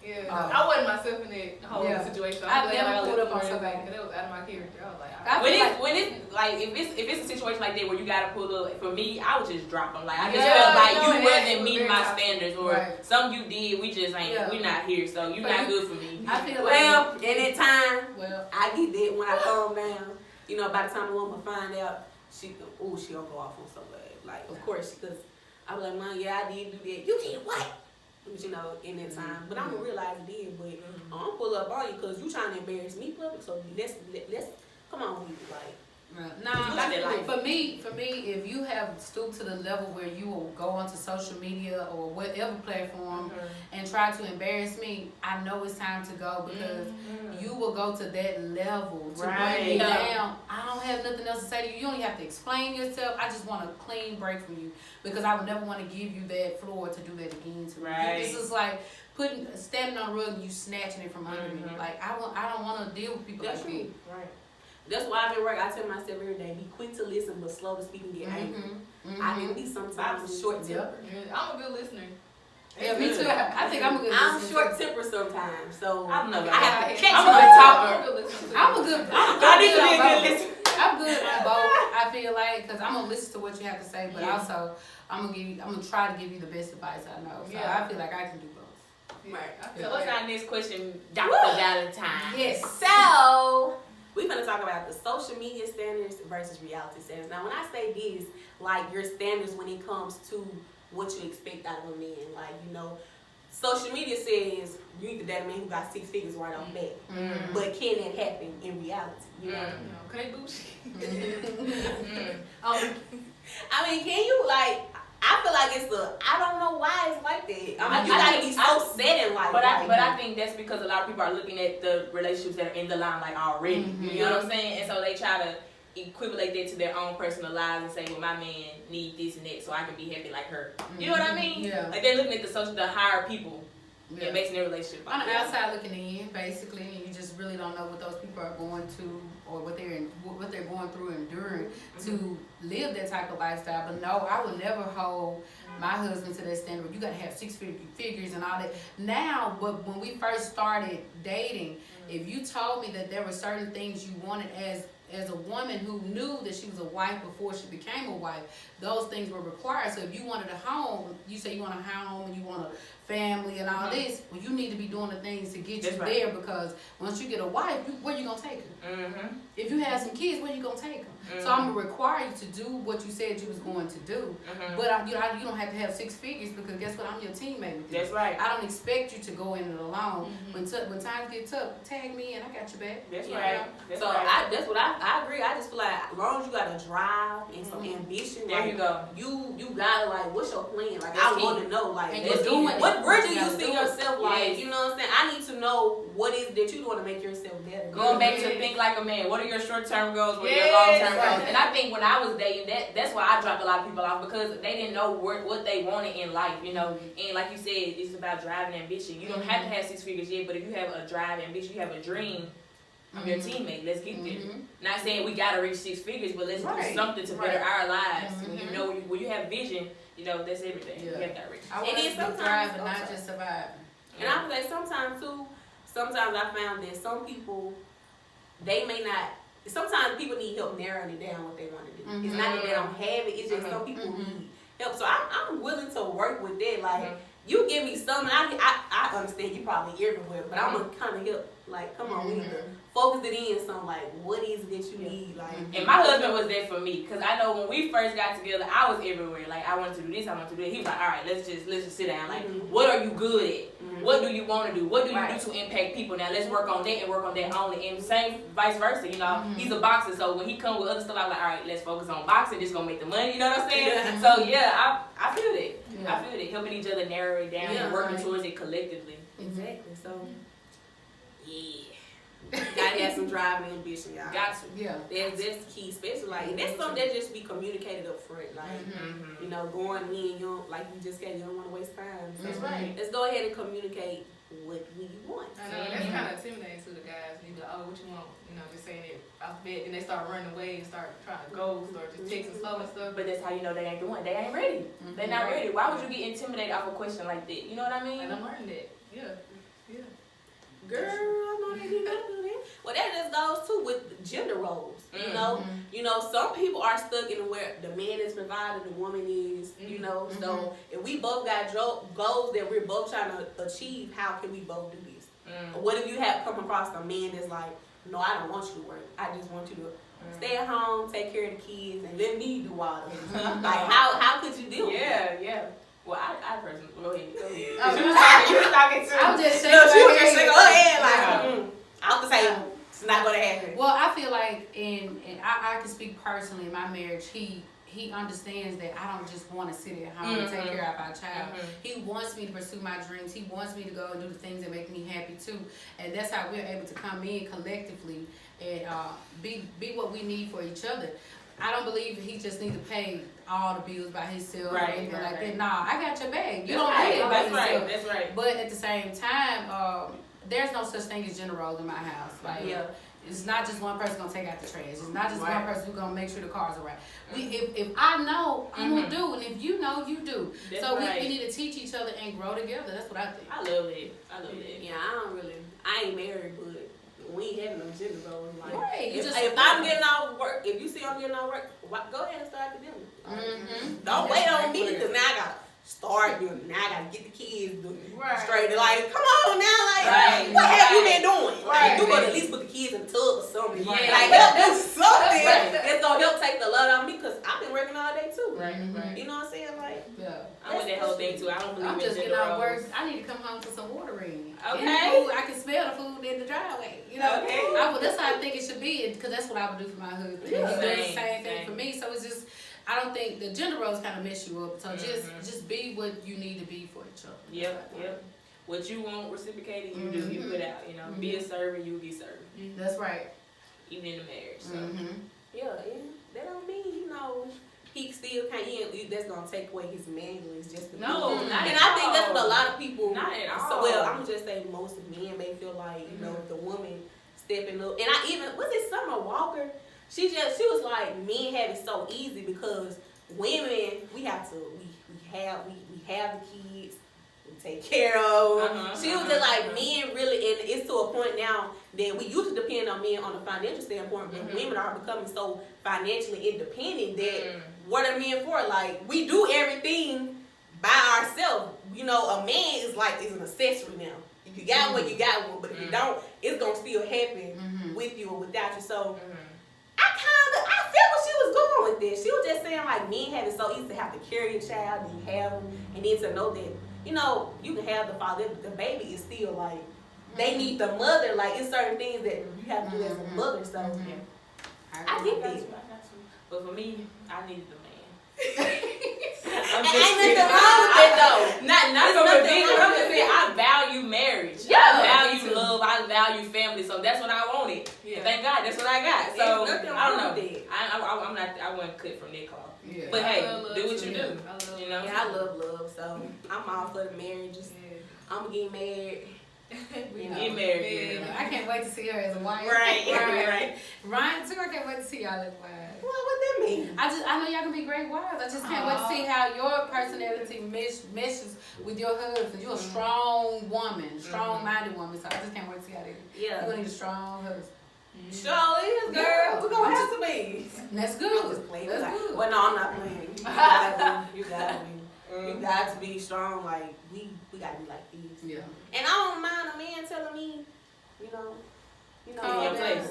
Yeah, Oh. I wasn't myself in that whole situation. I've I'm glad never I pulled up on somebody somebody. because that was out of my character. I was like, When it's like if it's a situation like that where you gotta pull up, for me, I would just drop them. Like I just Yeah, felt like no, you it wasn't was meeting very my toxic. standards, or Right. something you did, we just ain't, Yeah. we not here, so you not good for me. I feel Well, in that time, well, I get that when I calm down. By the time the woman find out, she gonna go off on somebody. Like, of course, because I was like, Mom, yeah, I did do that. You did what? But, in that time. But I'm gonna realize it did. But I'm gonna pull up on you because you trying to embarrass me public. So let's come on, we like. for me, if you have stooped to the level where you will go onto social media or whatever platform and try to embarrass me, I know it's time to go because you will go to that level to bring me down. I don't have nothing else to say to you. You don't even have to explain yourself. I just want a clean break from you because I would never want to give you that floor to do that again to me. This is like standing on the rug and you snatching it from under me. Like I don't want to deal with people like me. Right. That's why I've been working. I tell myself every day, be quick to listen but slow to speak and get angry. I can be sometimes short tempered. I'm a good listener. Yeah, me too. I think I'm a good I'm listener. short tempered sometimes, so I'm not. I have to catch I'm my a good talker. I'm a good listener. I'm a good. I need to be a good listener. I'm good on both. I feel like because I'm gonna listen to what you have to say, but also I'm gonna try to give you the best advice I know. So I feel like I can do both. Right. So what's our next question, Dr. Valentine? Yes. So we're gonna talk about the social media standards versus reality standards. Now, when I say this, like your standards when it comes to what you expect out of a man, like social media says you need to date a man who got 6 figures right off bat. But can that happen in reality? Can they boost? I mean, can you I feel like I don't know why it's like that. I mean, you gotta be so set in life. But I think that's because a lot of people are looking at the relationships that are in the line already. You know what I'm saying? And so they try to equivalent that to their own personal lives and say, well, my man need this and that so I can be happy like her. You know what I mean? Yeah. Like they're looking at the higher people and basing their relationship on the outside looking in, basically, and you just really don't know what those people are going to or what they're going through and enduring to live that type of lifestyle. But no, I would never hold my husband to that standard. You gotta have 6 figures and all that. Now, but when we first started dating, if you told me that there were certain things you wanted as as a woman who knew that she was a wife before she became a wife, those things were required. So if you wanted a home, you say you want a home and you want a family and all this, well, you need to be doing the things to get you there, because once you get a wife, where you gonna take her? If you have some kids, where you gonna take them? So I'm gonna require you to do what you said you was going to do, but you don't have to have 6 figures, because guess what? I'm your teammate with you. That's right. I don't expect you to go in it alone. When times get tough, tag me and I got your back. That's right. That's So right. that's what I agree. I just feel like as long as you got a drive and some ambition, There like, you go. You gotta, like, what's your plan? Like, That's I key. want to know, like, And you're doing it. where do You you gotta see do it. yourself? Like, Yes. you know what I'm saying? I need to know what is that you doing to make yourself better. Going back to think like a man. What are your short-term goals? What are your Yes. long-term goals? And I think when I was dating, that's why I dropped a lot of people off, because they didn't know what they wanted in life, you know. And like you said, it's about drive and ambition. You don't have to have 6 figures yet, but if you have a drive, ambition, you have a dream, I'm your teammate. Let's get there. Not saying we gotta reach 6 figures, but let's do something to better our lives. When you know, when you have vision, you know, that's everything. You have that reach. I And want then us to sometimes- thrive and not just survive. And I feel like sometimes I found that some people, they may not. Sometimes people need help narrowing it down what they want to do. It's not that they don't have it. It's just some people need help. So I'm willing to work with that. Like, you give me something, I understand you probably everywhere, but I'm gonna kind of help. Like, come on, we need to focus it in. Something like, what is it that you need? Like, And my husband was there for me, because I know when we first got together, I was everywhere. Like, I wanted to do this, I wanted to do that. He was like, all right, let's just sit down. Like, what are you good at? What do you want to do? What do you do to impact people? Now let's work on that and work on that only. And same vice versa, you know. He's a boxer, so when he come with other stuff, I'm like, all right, let's focus on boxing. This gonna make the money. You know what I'm saying? So yeah, I feel it. I feel it. Helping each other narrow it down and working towards it collectively. exactly. So, gotta have some drive and ambition, y'all. Got to. Yeah. That's key, especially like, and that's something that just be communicated up front. Like, you know, going in, you don't, like you just said, you don't want to waste time. So That's right. let's go ahead and communicate what we want. I know, that's kind of intimidating to the guys. You be like, oh, what you want? You know, just saying it out the bed, and they start running away and start trying to ghost or just texting slow and stuff. But that's how you know they ain't doing. They ain't ready. They're not ready. Why would you get intimidated off a question like that? You know what I mean? And I'm learning that. Yeah. Girl, I know that you gotta do that. Well, that just goes too with gender roles. You know, some people are stuck in where the man is provided, the woman is. You know, so if we both got goals that we're both trying to achieve, how can we both do this? What if you have come across a man that's like, no, I don't want you to work. I just want you to stay at home, take care of the kids, and let me do all of it. Like, how could you deal with that? Yeah. Well, I personally go ahead. Oh, You was talking to. I'm just shaking No, she was my just head. shaking her head like, out the table. It's not gonna happen. Well, I feel like, and I can speak personally in my marriage, he understands that I don't just want to sit at home and take care of our child. He wants me to pursue my dreams. He wants me to go and do the things that make me happy too. And that's how we're able to come in collectively and be what we need for each other. I don't believe he just need to pay all the bills by himself or anything like that. Nah, I got your bag. You don't pay it by yourself. That's right. But at the same time, there's no such thing as gender roles in my house. Like, it's not just one person gonna take out the trash. It's not just one person who's gonna make sure the cars are right. If I know, I'm gonna do, and if you know, you do. That's so right. we need to teach each other and grow together. That's what I think. I love it. Yeah, I ain't married, but we ain't having no gender roles. Like, Right, you if just- I'm getting off work, if you see I'm getting off work, go ahead and start the dinner. Don't wait on me, because now I gotta start doing it. Now I gotta get the kids doing it. Straight. Like, come on now, like, what have you been doing? Like, you gotta at least put the kids in the tub or something. Yeah. Like, help do something that's gonna help take the load off me, because I've been working all day too. Right. You know what I'm saying? Like, Yeah. I'm with that whole thing too. I don't believe I'm in just gender getting off roles. work. I need to come home to some water in. Okay. In the food, I can smell the food in the driveway. You know, Okay. that's how I think it should be, because that's what I would do for my husband. He does the same thing for me. So it's just, I don't think the gender roles kind of mess you up. So just be what you need to be for each other. Yep. What you want reciprocated, you do. You put out. You know, be a servant, you be served. That's right. Even in the marriage. So. yeah, and that don't mean, you know, he still can't, that's gonna take away his manliness just to No, be. not And at I think that's all. what a lot of people, Not at all. So, well, I'm just saying most men may feel like, you know, the woman stepping up. And was it Summer Walker? She was like, men have it so easy because women, we have the kids, we take care of. She was just like, men really, and it's to a point now, that we used to depend on men on a financial standpoint, but women are becoming so financially independent that what are men for? Like, we do everything by ourselves. You know, a man is an accessory now. If you got one, you got one. But if you don't, it's gonna still happen with you or without you. So I feel what she was going with this. She was just saying like men have it so easy to have to carry a child and have them, and then to know that, you know, you can have the father, but the baby is still like, they need the mother. Like, it's certain things that you have to do as a mother. So I get this. But for me, I needed the man. Ain't nothing wrong with it though. Not from a big. I'm just saying I value marriage. Yeah, I value love. I value family. So that's what I wanted. Yeah. And thank God, that's what I got. So nothing I don't wrong know. with it. I'm not. I wasn't cut from that call. Yeah. But I hey, love love do what too. you do. I love You know. Yeah, I love love. So I'm all for the marriages. I'm getting married. We Get married. Yeah. I can't wait to see her as a wife. Right. Ry'n too, I can't wait to see y'all as wives. What that mean? I know y'all can be great wives. I just can't wait to see how your personality meshes with your husband. You're a strong woman, strong-minded woman. So I just can't wait to see how they. Yeah. You're gonna need a strong husband. Surely is, girl. Yeah. We're gonna have to be. That's I'm good. just playing. That's good. Well, no, I'm not playing. You gotta be. You got to be strong. Like, we gotta be like these. Yeah. And I don't mind a man telling me, you know, Calm your down. place.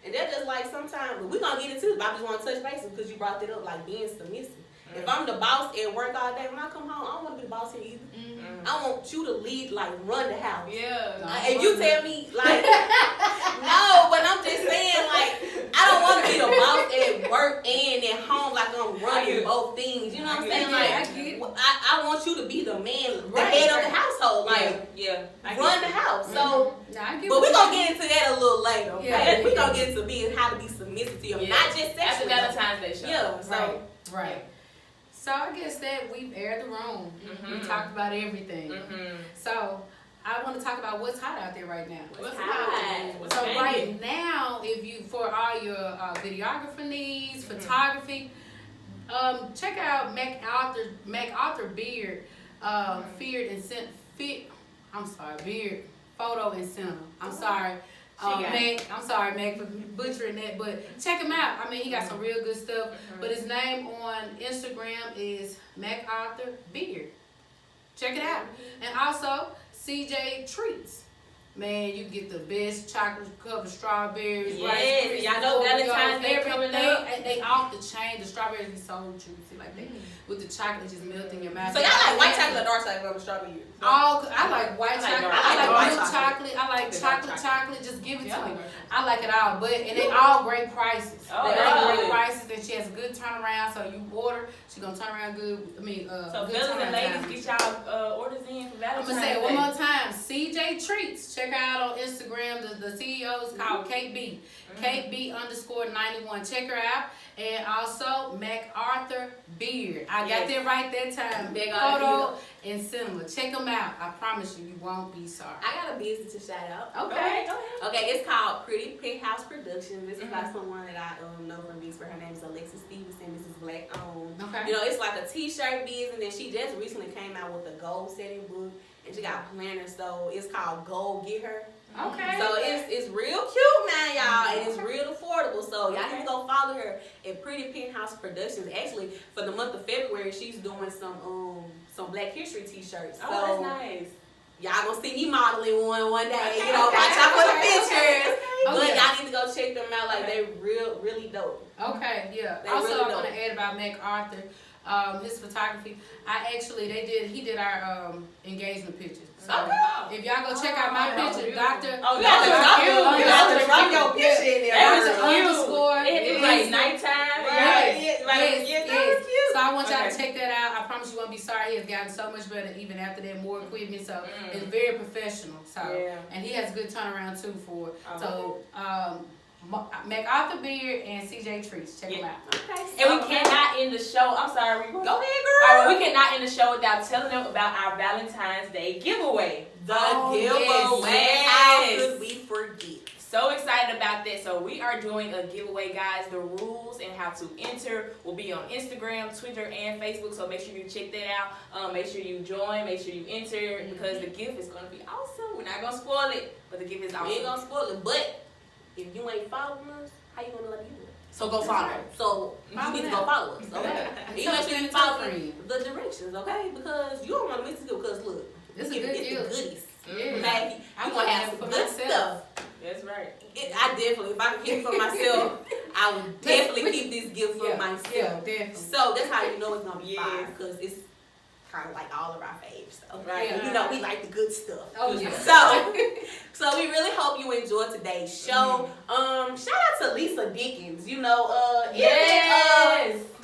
And that's just like sometimes, but we're gonna get into it, but I just want to touch base because you brought that up, like being submissive. If I'm the boss at work all day, when I come home, I don't want to be the boss here either. I want you to lead, like run the house. Yeah. If you tell me, like, no, but I'm just saying, like, I don't want to be the boss at work and at home, like I'm running both things. You know what I'm saying? Like, I want you to be the man, the head of the household. Like, run the house. So, but we're going to get into that a little later, okay? Yeah. We're going to get into being how to be submissive to your, not just After sexually. Valentine's Day show. Yeah, so. Right. So I guess that we've aired the room. We talked about everything. So I want to talk about what's hot out there right now. What's hot? What's So banging? right now, if you for all your videographer needs, photography, check out MacArthur Beard, Beard Photo and Cinema. I'm sorry. Meg for butchering that, but check him out. I mean, he got some real good stuff. But his name on Instagram is MacArthur Beard. Check it out. And also CJ Treats. Man, you get the best chocolate covered strawberries. Yes, Rice y'all know Krispies, Valentine's Day coming up. And they off the chain. The strawberries be so juicy like that. With the chocolate just melting in your mouth. So y'all like white chocolate or dark chocolate or strawberry? I like white chocolate. I like dark milk chocolate. I like chocolate. Just give it to me. I like it all. And they all great prices. They all great prices. And she has a good turnaround. So you order, she gonna turn around good. So good fellas and ladies, get y'all orders in for I'm Valentine's gonna say it Day. one more time. CJ Treats. Check her out on Instagram. The CEO is called Kate B. Kate B _91. Check her out. And also MacArthur Beard. I got that right that time. Photo and Cinema. Check them out. I promise you, you won't be sorry. I got a business to shout out. Okay. Okay, it's called Pretty Pink House Productions. This is by someone that I know from Vicksburg. Her name is Alexis Stevenson. This is black owned. Okay. You know, it's like a t-shirt business, and she just recently came out with a goal setting book, and she got planners. So it's called Goal Get Her. Okay. So it's real cute now, y'all, and it's real affordable. So y'all need to go follow her at Pretty Pink House Productions. Actually, for the month of February, she's doing some Black History t-shirts. So Oh, that's nice. y'all gonna see me modeling one day. You know, watch out for the pictures. But y'all need to go check them out. Like, they really dope. Okay, yeah. They Also, really I want dope. to add about MacArthur, his photography. He did our engagement pictures. So if y'all go check out my picture, Dr. Oh, you have to drop your picture in there. That was Cute. underscore. It was like nighttime. Yes. So I want y'all to check that out. I promise you won't be sorry. He has gotten so much better even after that, more equipment. So it's very professional. So and he has a good turnaround too for it. So MacArthur Beard and CJ Treats. Check them out. Okay. And we cannot end the show. I'm sorry. Go ahead, All girl. right, we cannot end the show without telling them about our Valentine's Day giveaway. The giveaway. How could we forget? So excited about that. So we are doing a giveaway, guys. The rules and how to enter will be on Instagram, Twitter, and Facebook. So make sure you check that out. Make sure you join. Make sure you enter because the gift is going to be awesome. We're not going to spoil it, but the gift is awesome. We ain't gonna spoil it, but if you ain't following us, how you gonna let you do it? So go That's follow. right. So you need to go follow us, okay? And you make sure you follow the directions, okay? Because you don't want to miss it because look, This is it's good the deal. goodies. Yeah. Okay? I'm You gonna gonna have have it some for good myself. stuff. That's right. I definitely, if I can keep it for myself, I would definitely keep this gift for myself. Yeah, definitely. So that's how you know it's gonna be Yes. fire because it's kind of like all of our faves. So, Right. And you know, we like the good stuff. Oh, yeah. So we really hope you enjoyed today's show. Shout out to Lisa Dickens. You know,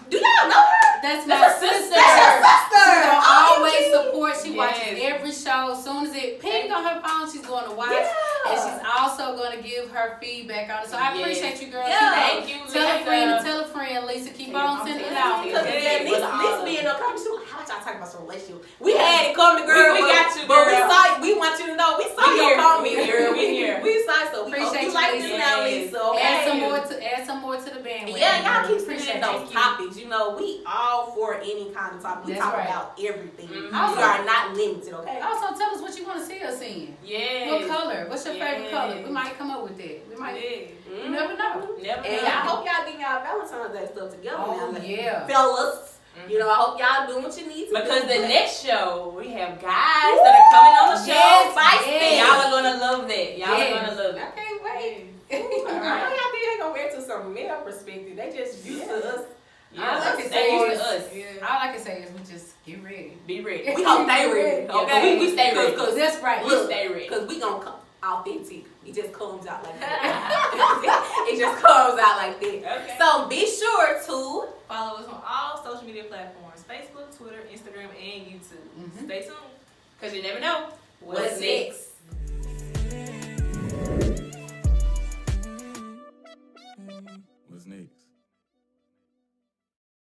do y'all know her? That's my sister. That's your sister. She's gonna Oh, always gee. support. She Yes. watches every show. As soon as it pinged on her phone, she's going to watch. Yeah. And she's also going to give her feedback on it. So I Yes. appreciate you, girl. Yeah. Thank you, Tell a Lisa. friend to tell a friend, Lisa. Keep on sending it out. Because Yeah. Lisa being no comment, she was like, how about y'all talk about some relationship? We had it coming, girl. We got you, But girl. we want you to know, we saw We your here. comments, We girl. here. We here. We saw it, so we hope Appreciate you you, like Lisa. this now, Yes. Lisa. Okay? Add some more to the bandwagon. Yeah, y'all keep Appreciate sending those you. topics. You know, we all for any kind of topic. We That's talk right. about everything. Mhm. We are not limited, okay? Also, tell us what you want to see us in. Yes. What color? What's your favorite Yes. color? We might come up with that. We might. Yeah. You never know. Never And know. I hope y'all getting y'all Valentine's Day stuff together Oh, now. yeah. Fellas, you know, I hope y'all doing what you need to Because do. the next show, we have guys that are coming on the show. Yes, And yes. y'all are going to love that. Y'all Yes. are going to love I it. can't wait. I know y'all think they gonna react to some male perspective. They just used to us. Yeah, All I can they say used is, to us. all I can say is we just get ready. Be ready. We hope they ready. Yeah, Okay, we stay ready. Cause That's right. We look, stay ready. Cause we gonna come authentic. It just comes out like that. It just comes out like that. Okay. So be sure to Follow us on all social media platforms: Facebook, Twitter, Instagram, and YouTube. Mhm. Stay tuned. Because you never know what's next.